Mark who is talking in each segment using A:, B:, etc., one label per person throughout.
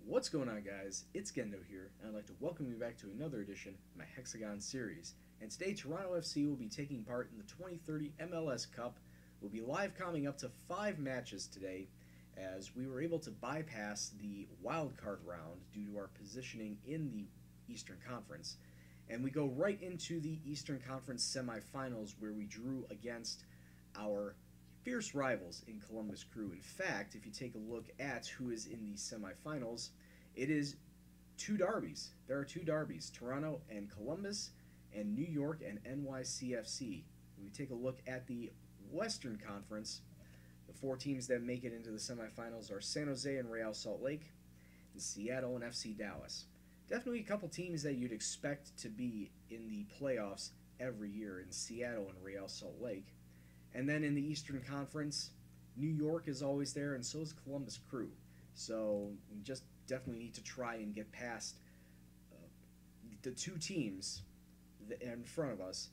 A: What's going on, guys? It's Gendo here, and I'd like to welcome you back to another edition of my Hexagon series. And today, Toronto FC will be taking part in the 2030 MLS Cup. We'll be live comming up to 5 matches today, as we were able to bypass the wild card round due to our positioning in the Eastern Conference. And we go right into the Eastern Conference semifinals, where we drew against our fierce rivals in Columbus Crew. In fact, if you take a look at who is in the semifinals, it is two derbies. There are two derbies, Toronto and Columbus, and New York and NYCFC. When we take a look at the Western Conference, the 4 teams that make it into the semifinals are San Jose and Real Salt Lake, and Seattle and FC Dallas. Definitely a couple teams that you'd expect to be in the playoffs every year in Seattle and Real Salt Lake. And then in the Eastern Conference, New York is always there, and so is Columbus Crew. So we just definitely need to try and get past the 2 teams in front of us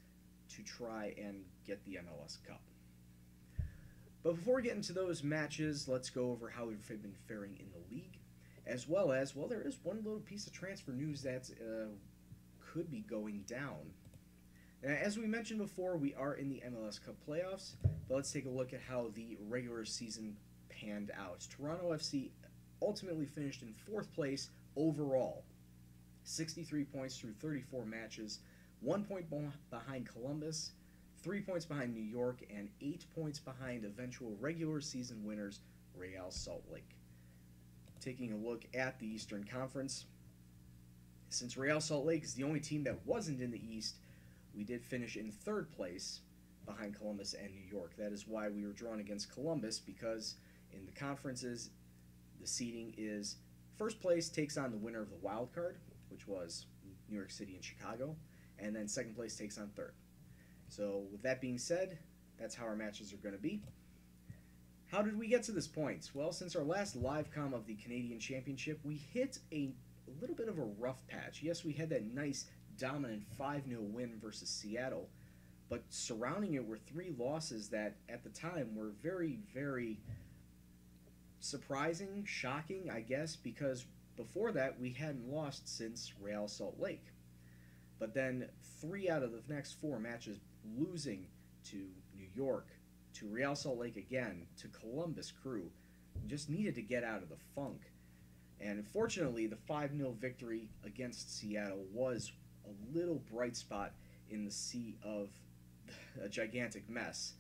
A: to try and get the MLS Cup. But before we get into those matches, let's go over how we've been faring in the league, as well as, well, there is one little piece of transfer news that could be going down. Now, as we mentioned before, we are in the MLS Cup playoffs, but let's take a look at how the regular season panned out. Toronto FC ultimately finished in 4th place overall, 63 points through 34 matches, 1 point behind Columbus, 3 points behind New York, and 8 points behind eventual regular season winners Real Salt Lake. Taking a look at the Eastern Conference, since Real Salt Lake is the only team that wasn't in the East, we did finish in 3rd place behind Columbus and New York. That is why we were drawn against Columbus, because in the conferences, the seeding is 1st place takes on the winner of the wild card, which was New York City and Chicago, and then 2nd place takes on 3rd. So with that being said, that's how our matches are going to be. How did we get to this point? Well, since our last live comm of the Canadian Championship, we hit a little bit of a rough patch. Yes, we had that nice dominant 5-0 win versus Seattle, but surrounding it were 3 losses that at the time were very, very surprising, shocking, I guess, because before that we hadn't lost since Real Salt Lake. But then 3 out of the next 4 matches, losing to New York, to Real Salt Lake again, to Columbus Crew, just needed to get out of the funk. And unfortunately, the 5-0 victory against Seattle was a little bright spot in the sea of a gigantic mess.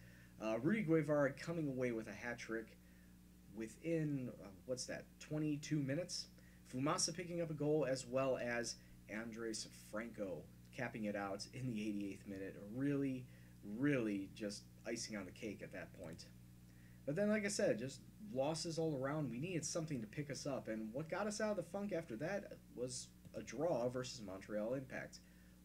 A: Rudy Guevara coming away with a hat trick within, 22 minutes. Fumasa picking up a goal, as well as Andres Franco capping it out in the 88th minute. Really, really just icing on the cake at that point. But then, like I said, just losses all around. We needed something to pick us up, and what got us out of the funk after that was a draw versus Montreal Impact.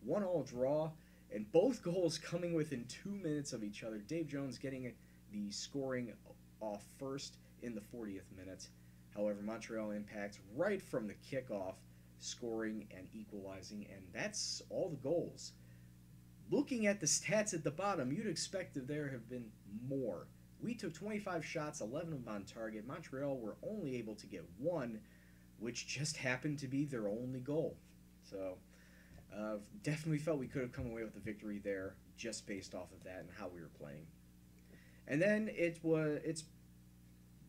A: 1-1 draw, and both goals coming within 2 minutes of each other. Dave Jones getting the scoring off first in the 40th minute. However, Montreal Impact, right from the kickoff, scoring and equalizing, and that's all the goals. Looking at the stats at the bottom, you'd expect that there have been more. We took 25 shots, 11 of them on target. Montreal were only able to get 1, which just happened to be their only goal. So definitely felt we could have come away with a victory there just based off of that and how we were playing. And then it's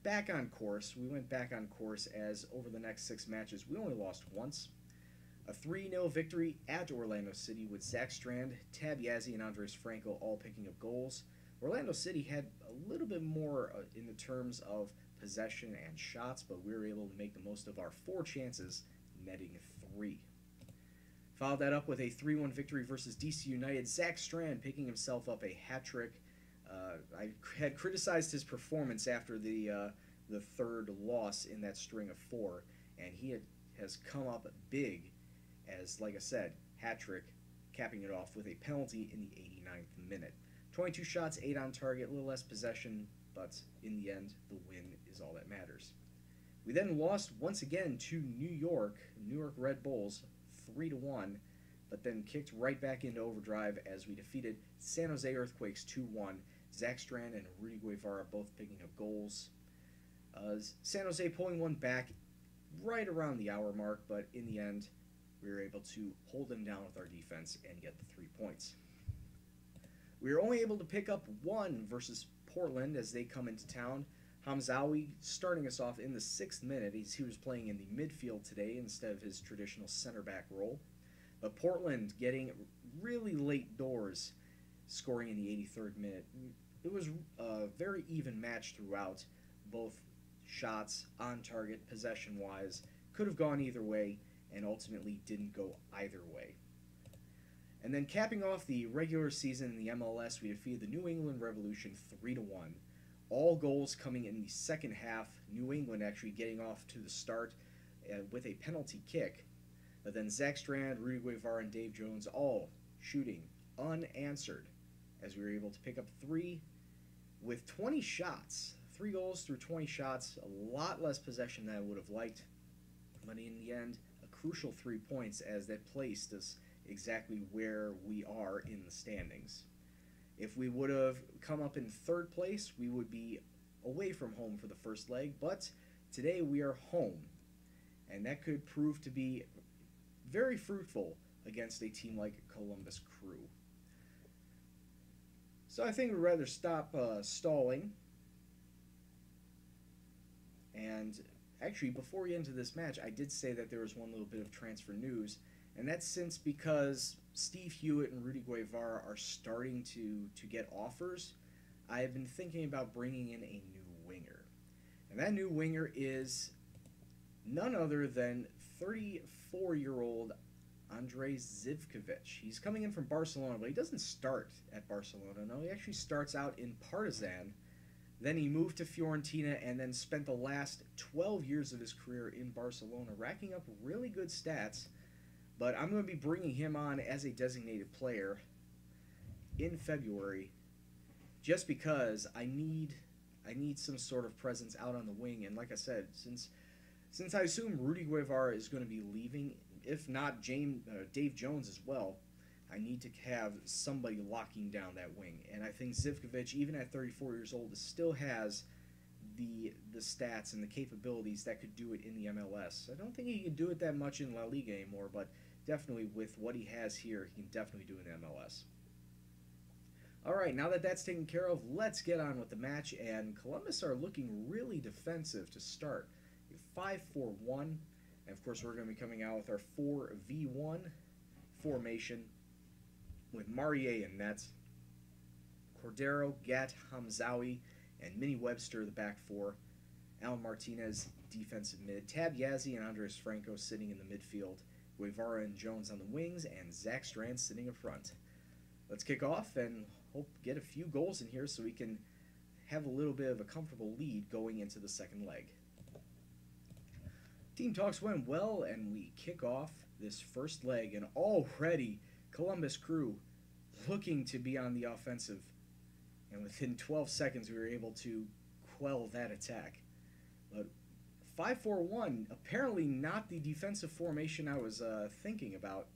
A: back on course. We went back on course, as over the next 6 matches, we only lost once. A 3-0 victory at Orlando City with Zach Strand, Tab Yazzie, and Andres Franco all picking up goals. Orlando City had a little bit more in the terms of possession and shots, but we were able to make the most of our 4 chances, netting 3. Followed that up with a 3-1 victory versus DC United. Zach Strand picking himself up a hat trick. I had criticized his performance after the 3rd loss in that string of 4, and he has come up big as, like I said, hat trick, capping it off with a penalty in the 89th minute. 22 shots, 8 on target, a little less possession, but in the end, the win is all that matters. We then lost once again to New York Red Bulls, 3-1, but then kicked right back into overdrive as we defeated San Jose Earthquakes 2-1. Zach Strand and Rudy Guevara both picking up goals. San Jose pulling one back right around the hour mark, but in the end, we were able to hold them down with our defense and get the 3 points. We were only able to pick up one versus Portland as they come into town. Hamzawi starting us off in the 6th minute. He was playing in the midfield today instead of his traditional center back role. But Portland getting really late doors, scoring in the 83rd minute. It was a very even match throughout. Both shots on target, possession-wise, could have gone either way, and ultimately didn't go either way. And then capping off the regular season in the MLS, we defeated the New England Revolution 3-1. All goals coming in the second half. New England actually getting off to the start with a penalty kick. But then Zach Strand, Rudy Guevara, and Dave Jones all shooting unanswered as we were able to pick up 3 with 20 shots. 3 goals through 20 shots. A lot less possession than I would have liked. But in the end, a crucial 3 points as that placed us exactly where we are in the standings. If we would have come up in 3rd place, we would be away from home for the first leg, but today we are home, and that could prove to be very fruitful against a team like Columbus Crew. So I think we'd rather stop stalling, and actually before we get into this match, I did say that there was one little bit of transfer news, and that's because Steve Hewitt and Rudy Guevara are starting to get offers. I have been thinking about bringing in a new winger. And that new winger is none other than 34-year-old Andrej Zivkovic. He's coming in from Barcelona, but he doesn't start at Barcelona. No, he actually starts out in Partizan. Then he moved to Fiorentina and then spent the last 12 years of his career in Barcelona, racking up really good stats. But I'm going to be bringing him on as a designated player in February just because I need some sort of presence out on the wing. And like I said, since I assume Rudy Guevara is going to be leaving, if not Dave Jones as well, I need to have somebody locking down that wing. And I think Zivkovic, even at 34 years old, still has the stats and the capabilities that could do it in the MLS. I don't think he can do it that much in La Liga anymore, but definitely with what he has here, he can definitely do it in MLS. Alright, now that that's taken care of, let's get on with the match, and Columbus are looking really defensive to start. 5-4-1, and of course we're going to be coming out with our 4-V-1 formation with Marier in net, Cordero, Gat, Hamzawi, and Minnie Webster, the back 4, Alan Martinez, defensive mid, Tab Yazzie and Andres Franco sitting in the midfield, Guevara and Jones on the wings, and Zach Strand sitting up front. Let's kick off and hope to get a few goals in here so we can have a little bit of a comfortable lead going into the second leg. Team talks went well, and we kick off this first leg, and already Columbus Crew looking to be on the offensive. And within 12 seconds, we were able to quell that attack. But 5-4-1, apparently not the defensive formation I was thinking about.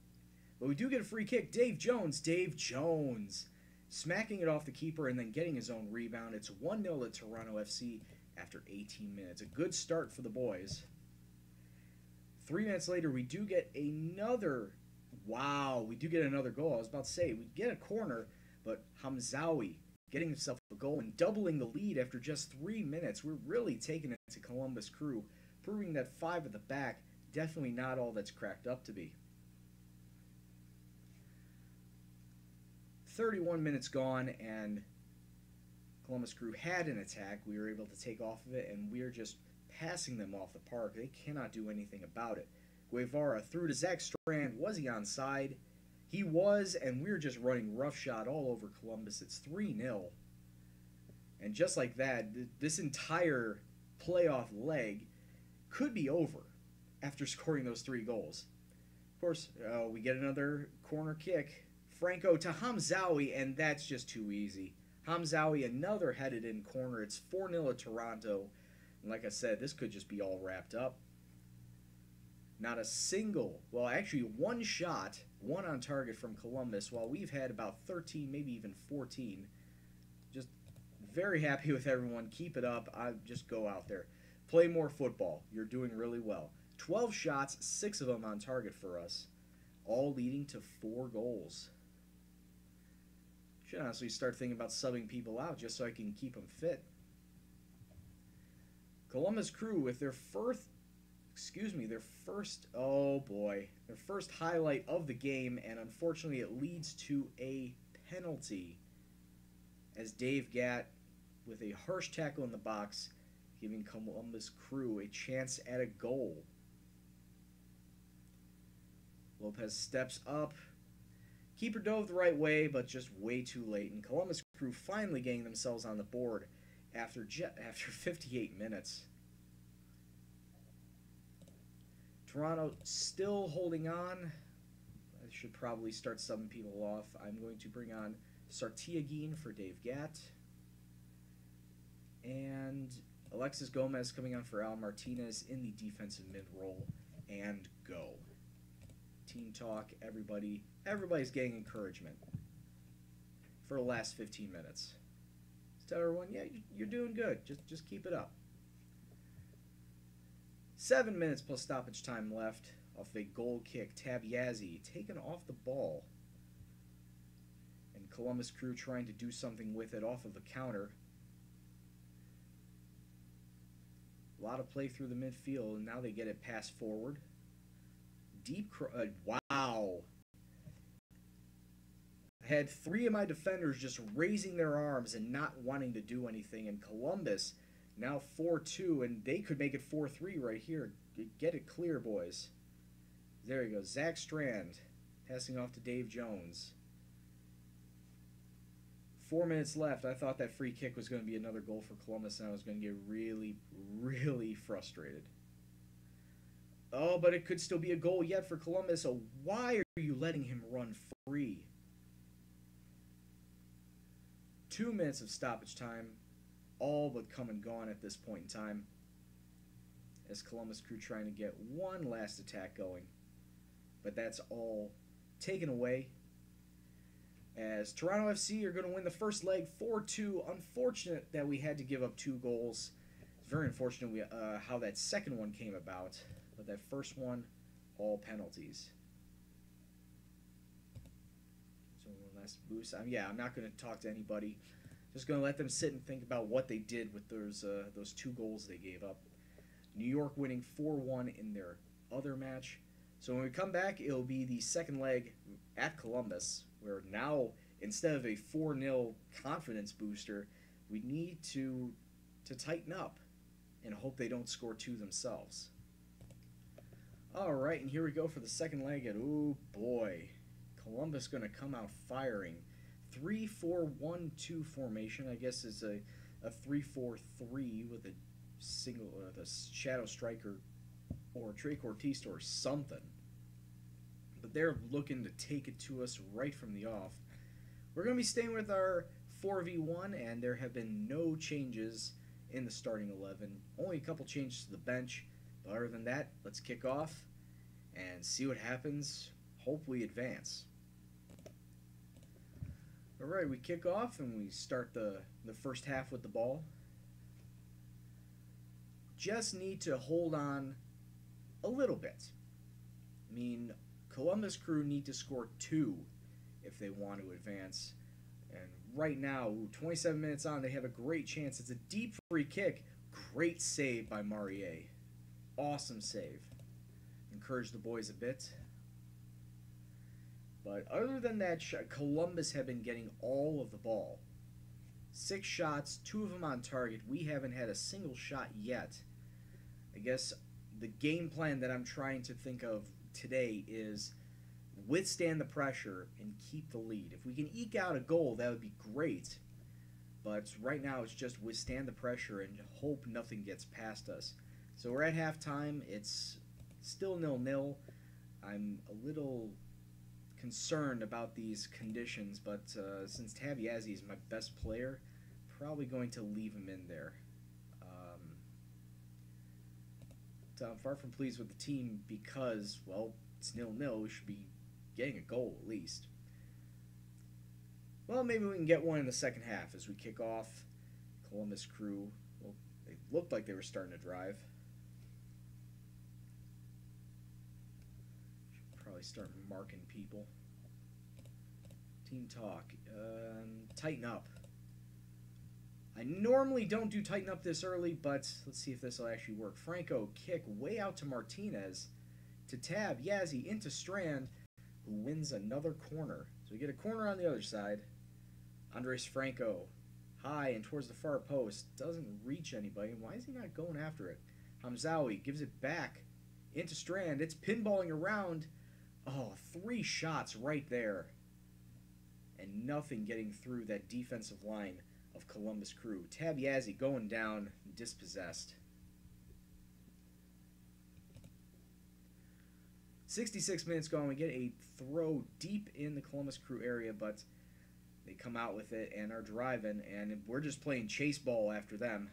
A: But we do get a free kick. Dave Jones, smacking it off the keeper and then getting his own rebound. It's 1-0 to Toronto FC after 18 minutes. A good start for the boys. 3 minutes later, we do get another goal. I was about to say, we get a corner, but Hamzawi getting himself a goal and doubling the lead after just 3 minutes. We're really taking it to Columbus Crew, proving that 5 at the back, definitely not all that's cracked up to be. 31 minutes gone, and Columbus Crew had an attack. We were able to take off of it, and we're just passing them off the park. They cannot do anything about it. Guevara through to Zach Strand. Was he onside? He was, and we're just running roughshod all over Columbus. It's 3-0. And just like that, this entire playoff leg could be over after scoring those 3 goals. Of course, we get another corner kick. Franco to Hamzawi, and that's just too easy. Hamzawi, another headed in corner. It's 4-0 to Toronto. And like I said, this could just be all wrapped up. Not a single, well, actually one shot, one on target from Columbus, while we've had about 13, maybe even 14. Just very happy with everyone. Keep it up. Just go out there. Play more football. You're doing really well. 12 shots, 6 of them on target for us, all leading to 4 goals. Should honestly start thinking about subbing people out just so I can keep them fit. Columbus Crew with their first highlight of the game, and unfortunately it leads to a penalty as Dave Gatt with a harsh tackle in the box, giving Columbus Crew a chance at a goal. Lopez steps up. Keeper dove the right way, but just way too late, and Columbus Crew finally getting themselves on the board after 58 minutes. Toronto still holding on. I should probably start subbing people off. I'm going to bring on Sartiagin for Dave Gatt. And Alexis Gomez coming on for Al Martinez in the defensive mid role. And go. Team talk, everybody's getting encouragement for the last 15 minutes. Just tell everyone, yeah, you're doing good. Just keep it up. 7 minutes plus stoppage time left off a goal kick. Tabiazzi taken off the ball. And Columbus Crew trying to do something with it off of the counter. A lot of play through the midfield, and now they get it passed forward. Wow. I had 3 of my defenders just raising their arms and not wanting to do anything, and Columbus now 4-2, and they could make it 4-3 right here. Get it clear, boys. There you go. Zach Strand passing off to Dave Jones. 4 minutes left. I thought that free kick was going to be another goal for Columbus, and I was going to get really, really frustrated. Oh, but it could still be a goal yet for Columbus, so why are you letting him run free? 2 minutes of stoppage time, all but come and gone at this point in time, as Columbus Crew trying to get one last attack going. But that's all taken away, as Toronto FC are going to win the first leg 4-2. Unfortunate that we had to give up 2 goals. It's very unfortunate how that second one came about. But that first one, all penalties. So one last boost. I'm not going to talk to anybody. Just going to let them sit and think about what they did with those 2 goals they gave up. New York winning 4-1 in their other match. So when we come back, it'll be the second leg at Columbus, where now, instead of a 4-0 confidence booster, we need to tighten up and hope they don't score 2 themselves. Alright, and here we go for the second leg at, oh boy, Columbus going to come out firing. 3-4-1-2 formation, I guess is a 3-4-3 with a single, the shadow striker or trequartiste or something. But they're looking to take it to us right from the off. We're going to be staying with our 4v1, and there have been no changes in the starting 11. Only a couple changes to the bench. But other than that, let's kick off and see what happens. Hopefully advance. Alright, we kick off and we start the first half with the ball. Just need to hold on a little bit. I mean, Columbus Crew need to score 2 if they want to advance. And right now, 27 minutes on, they have a great chance. It's a deep free kick. Great save by Marier. Awesome save. Encourage the boys a bit. But other than that, Columbus have been getting all of the ball. 6 shots, 2 of them on target. We haven't had a single shot yet. I guess the game plan that I'm trying to think of today is withstand the pressure and keep the lead. If we can eke out a goal, that would be great. But right now, it's just withstand the pressure and hope nothing gets past us. So we're at halftime. It's still 0-0. I'm a little concerned about these conditions, but since Tabiazzi is my best player, probably going to leave him in there. So I'm far from pleased with the team because, well, it's 0-0. We should be getting a goal at least. Well, maybe we can get one in the second half as we kick off. Columbus Crew, well, they looked like they were starting to drive. Really start marking people. Team talk. Tighten up. I normally don't do tighten up this early, but let's see if this will actually work. Franco kick way out to Martinez. To Tab, Yazzie into Strand, who wins another corner. So we get a corner on the other side. Andres Franco, high and towards the far post. Doesn't reach anybody. Why is he not going after it? Hamzawi gives it back into Strand. It's pinballing around. Oh, 3 shots right there. And nothing getting through that defensive line of Columbus Crew. Tab Yazzie going down, dispossessed. 66 minutes gone. We get a throw deep in the Columbus Crew area, but they come out with it and are driving, and we're just playing chase ball after them.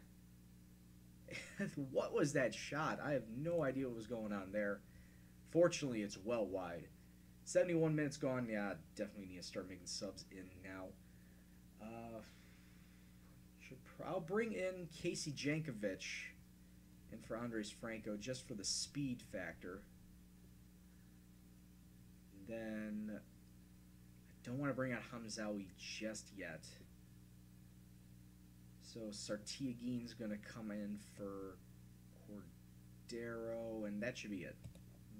A: What was that shot? I have no idea what was going on there. Fortunately, it's well wide. 71 minutes gone. Yeah, definitely need to start making subs in now. I'll bring in Casey Jankovic in for Andres Franco just for the speed factor. Then I don't want to bring out Hamzawi just yet. So Sartiagin's going to come in for Cordero, and that should be it.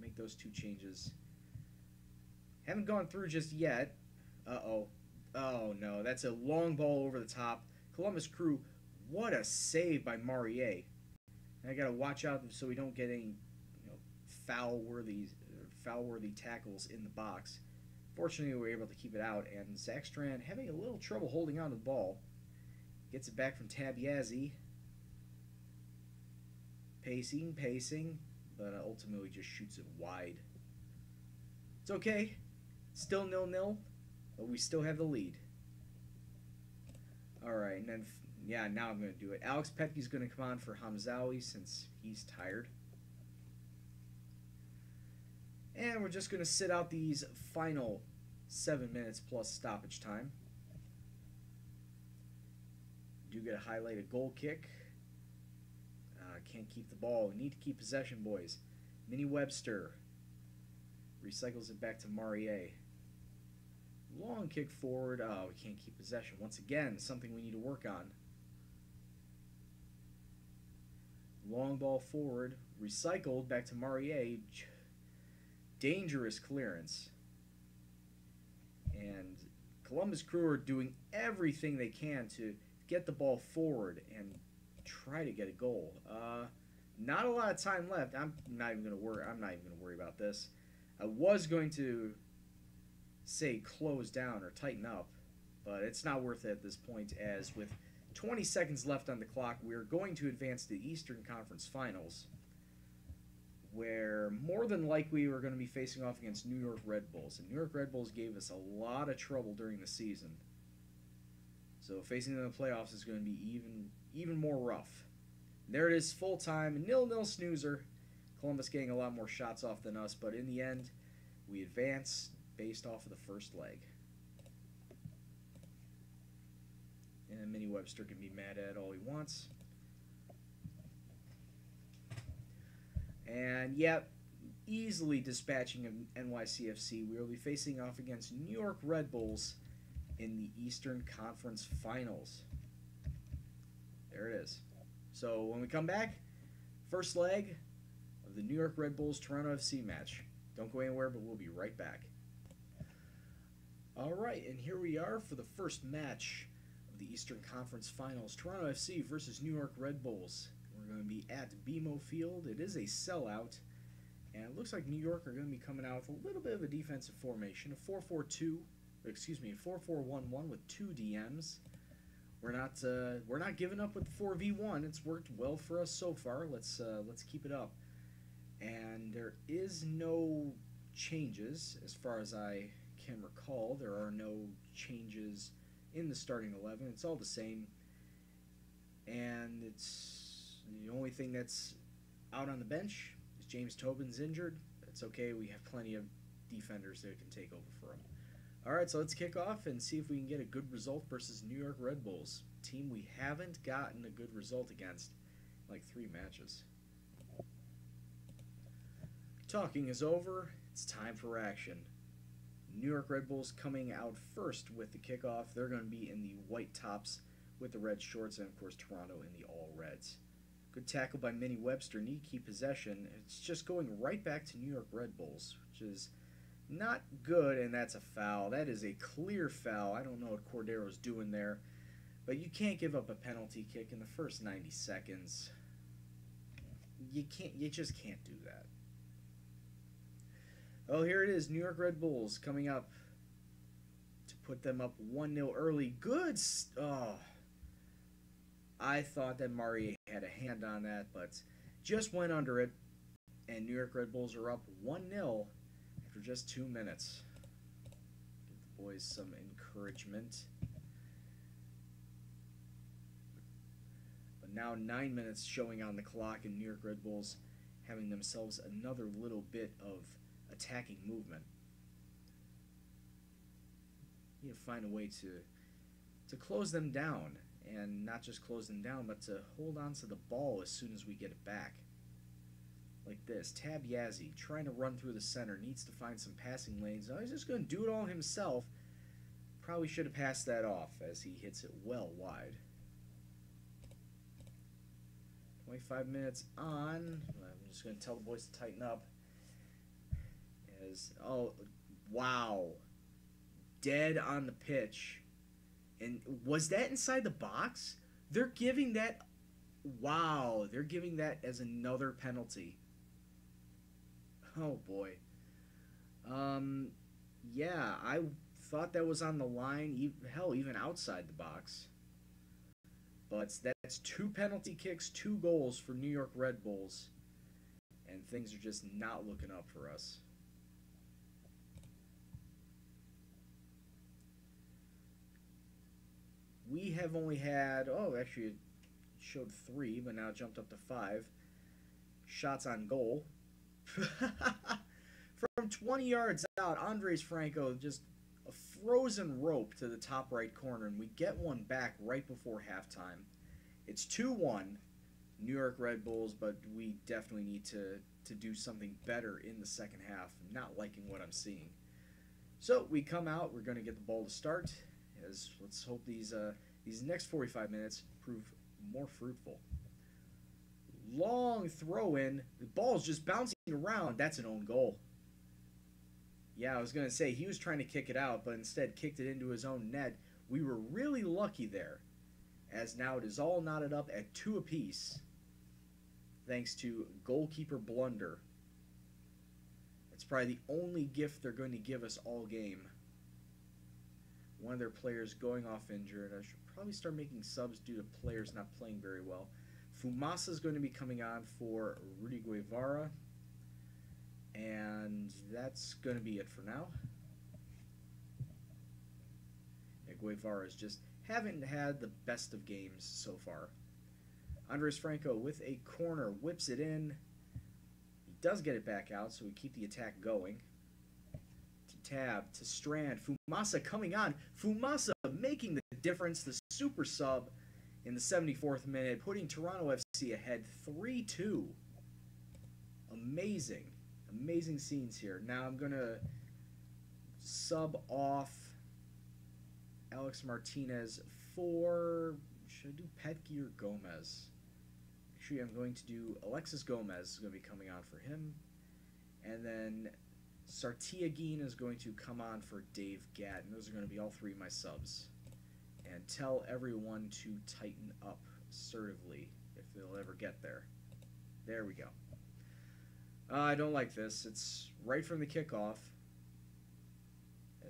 A: Make those 2 changes. Haven't gone through just yet. Uh-oh. Oh, no. That's a long ball over the top. Columbus Crew, what a save by Marier. I got to watch out so we don't get any foul-worthy tackles in the box. Fortunately, we were able to keep it out, and Zach Strand having a little trouble holding on to the ball. Gets it back from Tab Yazzie. Pacing, but ultimately just shoots it wide. It's okay. Still 0-0, but we still have the lead. Alright, and then, yeah, now I'm going to do it. Alex Petke's going to come on for Hamzawi since he's tired. And we're just going to sit out these final 7 minutes plus stoppage time. Do get a highlighted goal kick. Can't keep the ball. We need to keep possession, boys. Minnie Webster recycles it back to Marier. Long kick forward. Oh, we can't keep possession. Once again, something we need to work on. Long ball forward. Recycled back to Marier. Dangerous clearance. And Columbus Crew are doing everything they can to get the ball forward and try to get a goal. Not a lot of time left. I'm not even going to worry about this. I was going to say close down or tighten up, but it's not worth it at this point, as with 20 seconds left on the clock, we're going to advance to the Eastern Conference Finals, where more than likely we're going to be facing off against New York Red Bulls. And New York Red Bulls gave us a lot of trouble during the season. So facing them in the playoffs is going to be even more rough. There it is, full time, 0-0 snoozer. Columbus getting a lot more shots off than us, but in the end, we advance based off of the first leg. And Minnie Webster can be mad at all he wants. And yep, easily dispatching of NYCFC. We will be facing off against New York Red Bulls in the Eastern Conference Finals. There it is. So when we come back, first leg of the New York Red Bulls Toronto FC match. Don't go anywhere, but we'll be right back. All right, and here we are for the first match of the Eastern Conference Finals. Toronto FC versus New York Red Bulls. We're going to be at BMO Field. It is a sellout, and it looks like New York are going to be coming out with a little bit of a defensive formation, a 4-4-2, excuse me, a 4-4-1-1 with 2 DMs. We're not giving up with 4v1. It's worked well for us so far. Let's keep it up. And there is no changes as far as I can recall. There are no changes in the starting 11. It's all the same. And it's the only thing that's out on the bench is James Tobin's injured. That's okay. We have plenty of defenders that can take over for him. All right, so let's kick off and see if we can get a good result versus New York Red Bulls, a team we haven't gotten a good result against in like 3 matches. Talking is over. It's time for action. New York Red Bulls coming out first with the kickoff. They're going to be in the white tops with the red shorts, and of course Toronto in the all reds. Good tackle by Minnie Webster. Need to keep possession. It's just going right back to New York Red Bulls, which is not good, and that's a foul. That is a clear foul. I don't know what Cordero's doing there, but you can't give up a penalty kick in the first 90 seconds. You just can't do that. Oh, here it is. New York Red Bulls coming up to put them up 1-0 early. Good. Oh, I thought that Mari had a hand on that, but just went under it. And New York Red Bulls are up 1-0 after just 2 minutes. Give the boys some encouragement. But now 9 minutes showing on the clock, and New York Red Bulls having themselves another little bit of attacking movement. You need to find a way to close them down, and not just close them down, but to hold on to the ball as soon as we get it back. Like this. Tab Yazzie trying to run through the center, needs to find some passing lanes. Oh, he's just going to do it all himself. Probably should have passed that off as he hits it well wide. 25 minutes on. I'm just going to tell the boys to tighten up. Oh, wow. Dead on the pitch. And was that inside the box? They're giving that... Wow. They're giving that as another penalty. Oh, boy. Yeah, I thought that was on the line. Hell, even outside the box. But that's 2 penalty kicks, 2 goals for New York Red Bulls. And things are just not looking up for us. We have only had, actually it showed 3, but now it jumped up to 5 shots on goal. From 20 yards out, Andres Franco just a frozen rope to the top right corner, and we get one back right before halftime. It's 2-1 New York Red Bulls, but we definitely need to do something better in the second half. I'm not liking what I'm seeing. So we come out, we're going to get the ball to start. Let's hope these next 45 minutes prove more fruitful. Long throw in. The ball's just bouncing around. That's an own goal. Yeah, I was going to say he was trying to kick it out, but instead kicked it into his own net. We were really lucky there, as now it is all knotted up at 2 apiece, thanks to goalkeeper blunder. It's probably the only gift they're going to give us all game. One of their players going off injured. I should probably start making subs due to players not playing very well. Fumasa is going to be coming on for Rudy Guevara. And that's going to be it for now. Yeah, Guevara's just haven't had the best of games so far. Andres Franco with a corner, whips it in. He does get it back out, so we keep the attack going. Tab to Strand. Fumasa coming on. Fumasa making the difference. The super sub in the 74th minute, putting Toronto FC ahead 3-2. Amazing. Amazing scenes here. Now I'm going to sub off Alex Martinez for... Should I do Petke or Gomez? Actually, I'm going to do Alexis Gomez. Is going to be coming on for him. And then Sartiagin is going to come on for Dave Gatton. Those are going to be all 3 of my subs. And tell everyone to tighten up assertively if they'll ever get there. There we go. I don't like this. It's right from the kickoff,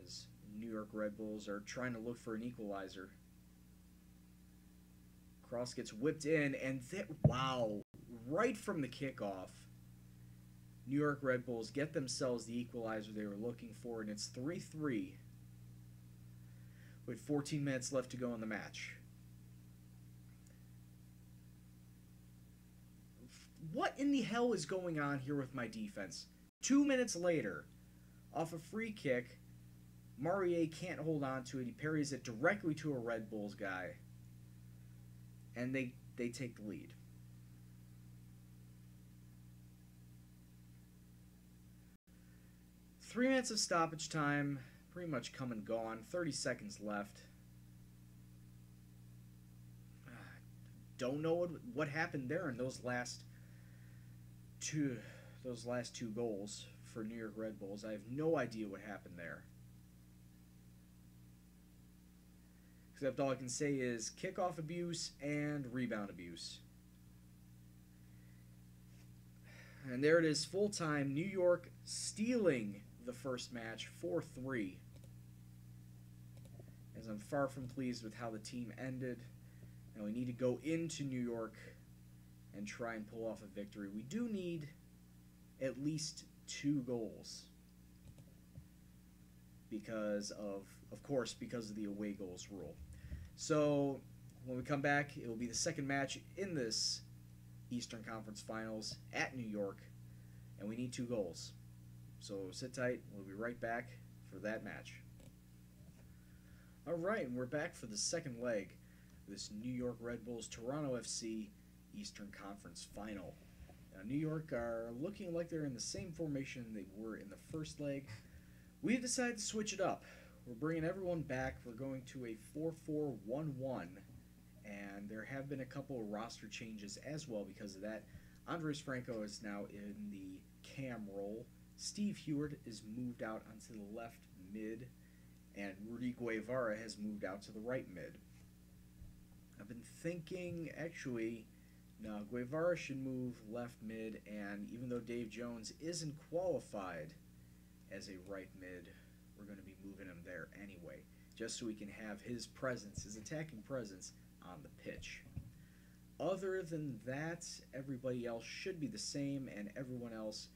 A: as New York Red Bulls are trying to look for an equalizer. Cross gets whipped in, and wow, right from the kickoff, New York Red Bulls get themselves the equalizer they were looking for, and it's 3-3 with 14 minutes left to go in the match. What in the hell is going on here with my defense? 2 minutes later, off a free kick, Maurier can't hold on to it. He parries it directly to a Red Bulls guy, and they take the lead. 3 minutes of stoppage time, pretty much come and gone. 30 seconds left. Don't know what happened there in those last two goals for New York Red Bulls. I have no idea what happened there. Except all I can say is kickoff abuse and rebound abuse. And there it is, full time. New York stealing the first match 4-3. As I'm far from pleased with how the team ended. And we need to go into New York and try and pull off a victory. We do need at least 2 goals. Because of course, because of the away goals rule. So when we come back, it will be the second match in this Eastern Conference Finals at New York. And we need 2 goals. So sit tight. We'll be right back for that match. Alright, and we're back for the second leg. This New York Red Bulls Toronto FC Eastern Conference Final. Now, New York are looking like they're in the same formation they were in the first leg. We've decided to switch it up. We're bringing everyone back. We're going to a 4-4-1-1, and there have been a couple of roster changes as well because of that. Andres Franco is now in the cam role. Steve Heward is moved out onto the left mid, and Rudy Guevara has moved out to the right mid. I've been thinking, actually, no, Guevara should move left mid, and even though Dave Jones isn't qualified as a right mid, we're going to be moving him there anyway, just so we can have his presence, his attacking presence, on the pitch. Other than that, everybody else should be the same, and everyone else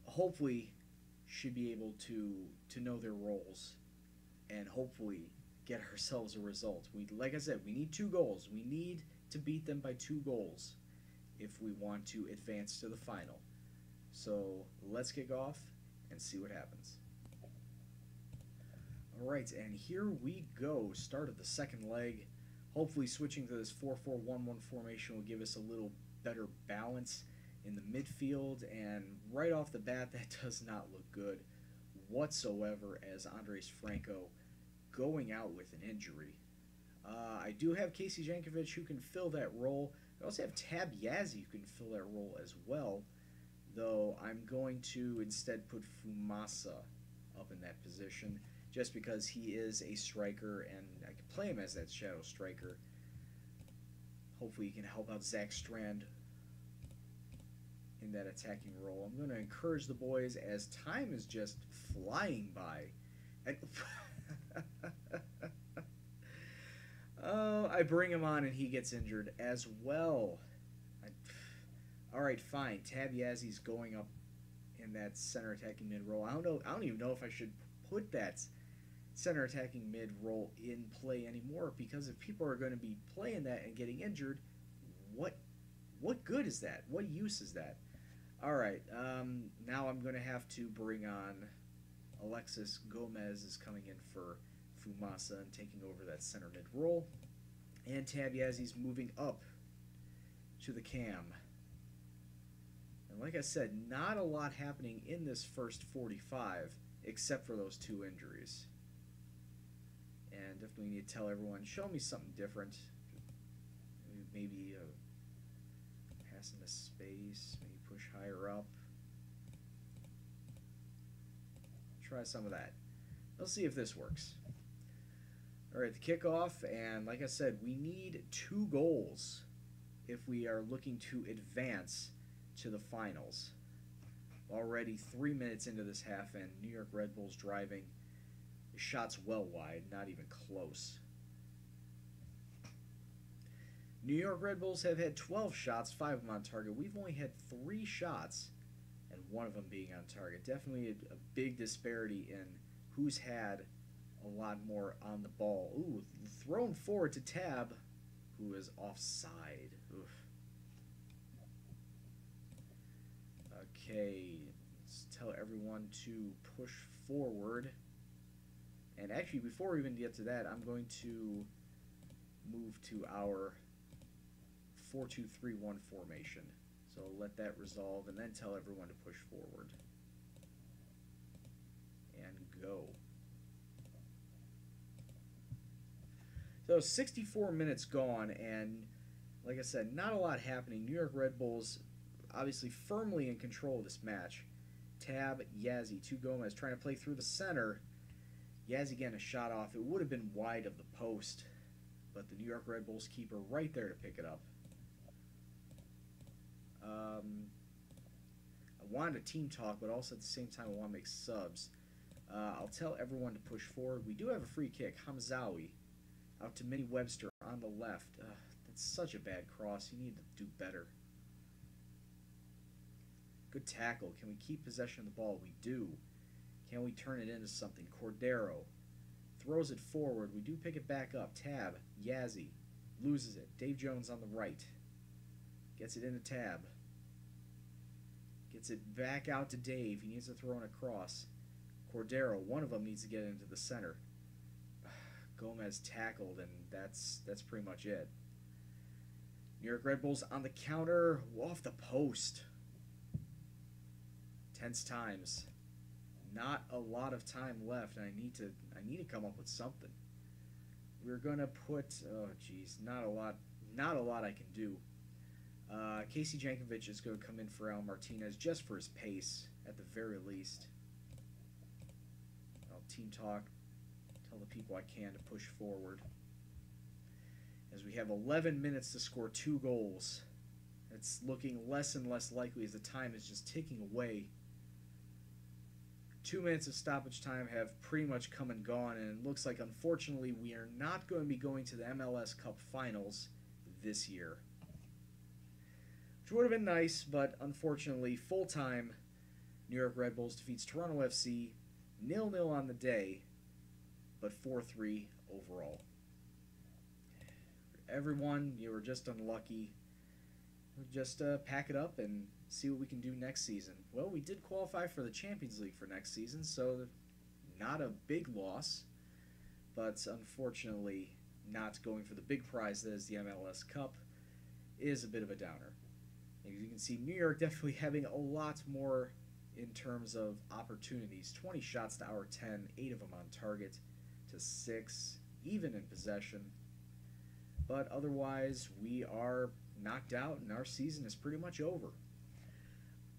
A: hopefully should be able to know their roles, and hopefully get ourselves a result. Like I said, we need 2 goals. We need to beat them by 2 goals if we want to advance to the final. So let's kick off and see what happens. Alright, and here we go. Start of the second leg. Hopefully switching to this 4-4-1-1 formation will give us a little better balance in the midfield, and right off the bat that does not look good whatsoever as Andres Franco going out with an injury. I do have Casey Jankovic who can fill that role. I also have Tab Yazzie who can fill that role as well, though I'm going to instead put Fumasa up in that position just because he is a striker and I can play him as that shadow striker. Hopefully he can help out Zach Strand in that attacking role. I'm going to encourage the boys as time is just flying by. And oh, I bring him on and he gets injured as well. Alright, fine. Tab Yazzie's going up in that center attacking mid role. I don't even know if I should put that center attacking mid role in play anymore, because if people are going to be playing that and getting injured, what good is that? What use is that? Alright, now I'm going to have to bring on Alexis Gomez is coming in for Fumasa and taking over that center mid role. And Tab Yazzie's moving up to the cam. And like I said, not a lot happening in this first 45 except for those 2 injuries. And definitely need to tell everyone, show me something different. Maybe pass into space, maybe push higher up. Try some of that. Let's see if this works. Alright, the kickoff, and like I said, we need 2 goals if we are looking to advance to the finals. Already 3 minutes into this half, and New York Red Bulls driving. The shot's well wide, not even close. New York Red Bulls have had 12 shots, 5 of them on target. We've only had 3 shots, and 1 of them being on target. Definitely a big disparity in who's had a lot more on the ball. Ooh, thrown forward to Tab, who is offside. Oof. Okay, let's tell everyone to push forward. And actually, before we even get to that, I'm going to move to our 4-2-3-1 formation. So let that resolve and then tell everyone to push forward. So 64 minutes gone, and like I said, not a lot happening. New York Red Bulls obviously firmly in control of this match. Tab, Yazzie, to Gomez trying to play through the center. Yazzie getting a shot off. It would have been wide of the post, but the New York Red Bulls keeper right there to pick it up. I wanted a team talk, but also at the same time I want to make subs. I'll tell everyone to push forward. We do have a free kick. Hamzawi out to Minnie Webster on the left. That's such a bad cross. You need to do better. Good tackle. Can we keep possession of the ball? We do. Can we turn it into something? Cordero throws it forward. We do pick it back up. Tab, Yazzie loses it. Dave Jones on the right. Gets it into Tab. Gets it back out to Dave. He needs to throw in a cross. Cordero, one of them needs to get into the center. Gomez tackled, and that's pretty much it. New York Red Bulls on the counter, off the post. Tense times. Not a lot of time left, and I need to come up with something. We're gonna put, oh geez, not a lot I can do. Casey Jankovic is going to come in for Al Martinez just for his pace, at the very least. I'll team talk, tell the people I can to push forward. As we have 11 minutes to score 2 goals. It's looking less and less likely as the time is just ticking away. 2 minutes of stoppage time have pretty much come and gone, and it looks like, unfortunately, we are not going to be going to the MLS Cup Finals this year. Which would have been nice, but unfortunately, full-time, New York Red Bulls defeats Toronto FC 0-0 on the day, but 4-3 overall. Everyone, you were just unlucky. Just pack it up and see what we can do next season. Well, we did qualify for the Champions League for next season, so not a big loss, but unfortunately not going for the big prize that is the MLS Cup is a bit of a downer. As you can see, New York definitely having a lot more in terms of opportunities. 20 shots to our 10, 8 of them on target to 6, even in possession. But otherwise, we are knocked out and our season is pretty much over.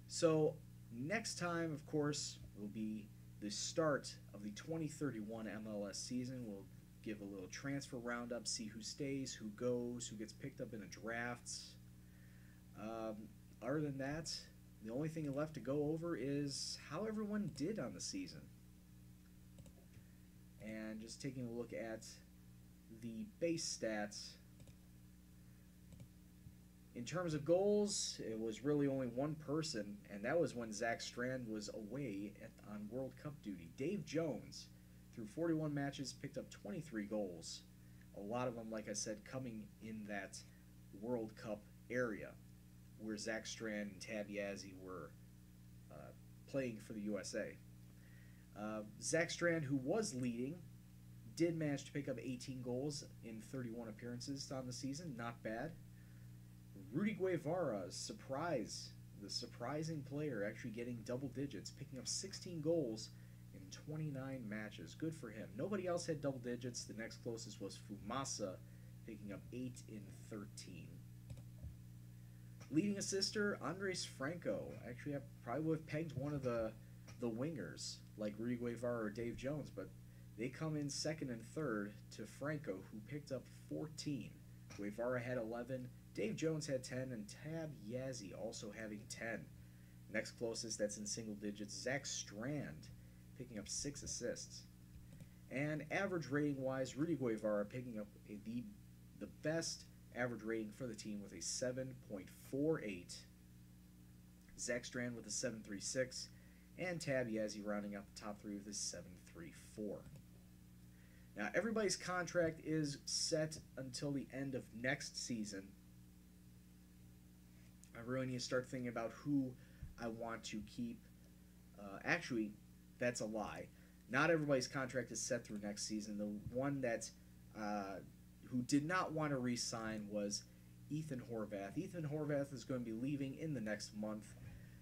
A: So next time, of course, will be the start of the 2031 MLS season. We'll give a little transfer roundup, see who stays, who goes, who gets picked up in the drafts. Other than that, the only thing left to go over is how everyone did on the season. And just taking a look at the base stats. In terms of goals, it was really only one person, and that was when Zach Strand was away on World Cup duty. Dave Jones, through 41 matches, picked up 23 goals. A lot of them, like I said, coming in that World Cup area, where Zach Strand and Tab Yazzie were playing for the USA. Zach Strand, who was leading, did manage to pick up 18 goals in 31 appearances on the season. Not bad. Rudy Guevara, the surprising player, actually getting double digits, picking up 16 goals in 29 matches. Good for him. Nobody else had double digits. The next closest was Fumasa, picking up 8 in 13. Leading assister, Andres Franco. Actually, I probably would have pegged one of the wingers, like Rudy Guevara or Dave Jones, but they come in second and third to Franco, who picked up 14. Guevara had 11, Dave Jones had 10, and Tab Yazzie also having 10. Next closest, that's in single digits, Zach Strand, picking up 6 assists. And average rating-wise, Rudy Guevara picking up the best average rating for the team with a 7.48. Zach Strand with a 7.36, and Tab Yazzie rounding out the top 3 with a 7.34. Now, everybody's contract is set until the end of next season. I really need to start thinking about who I want to keep. Actually, that's a lie. Not everybody's contract is set through next season. The one that who did not want to re-sign was Ethan Horvath. Ethan Horvath is going to be leaving in the next month.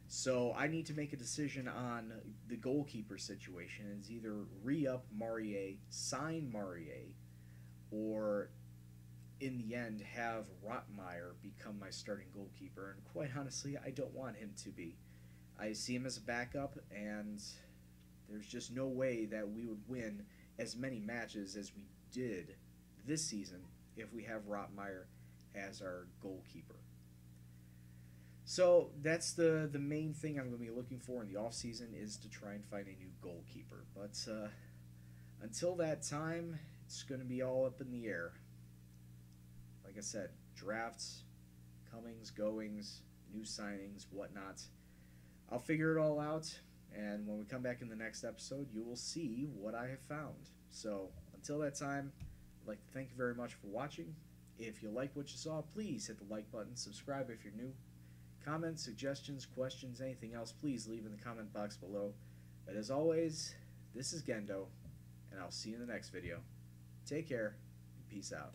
A: So I need to make a decision on the goalkeeper situation. It's either re-up Maurier, sign Maurier, or in the end, have Rottmeyer become my starting goalkeeper, and quite honestly, I don't want him to be. I see him as a backup, and there's just no way that we would win as many matches as we did this season if we have Rottmeyer as our goalkeeper. So that's the main thing I'm going to be looking for in the offseason, is to try and find a new goalkeeper. But until that time, it's going to be all up in the air. Like I said, drafts, comings, goings, new signings, whatnot. I'll figure it all out, and when we come back in the next episode, you will see what I have found. So until that time, I'd like to thank you very much for watching. If you like what you saw, please hit the like button, subscribe if you're new. Comments, suggestions, questions, anything else, please leave in the comment box below. But as always, this is Gendo, and I'll see you in the next video. Take care, and peace out.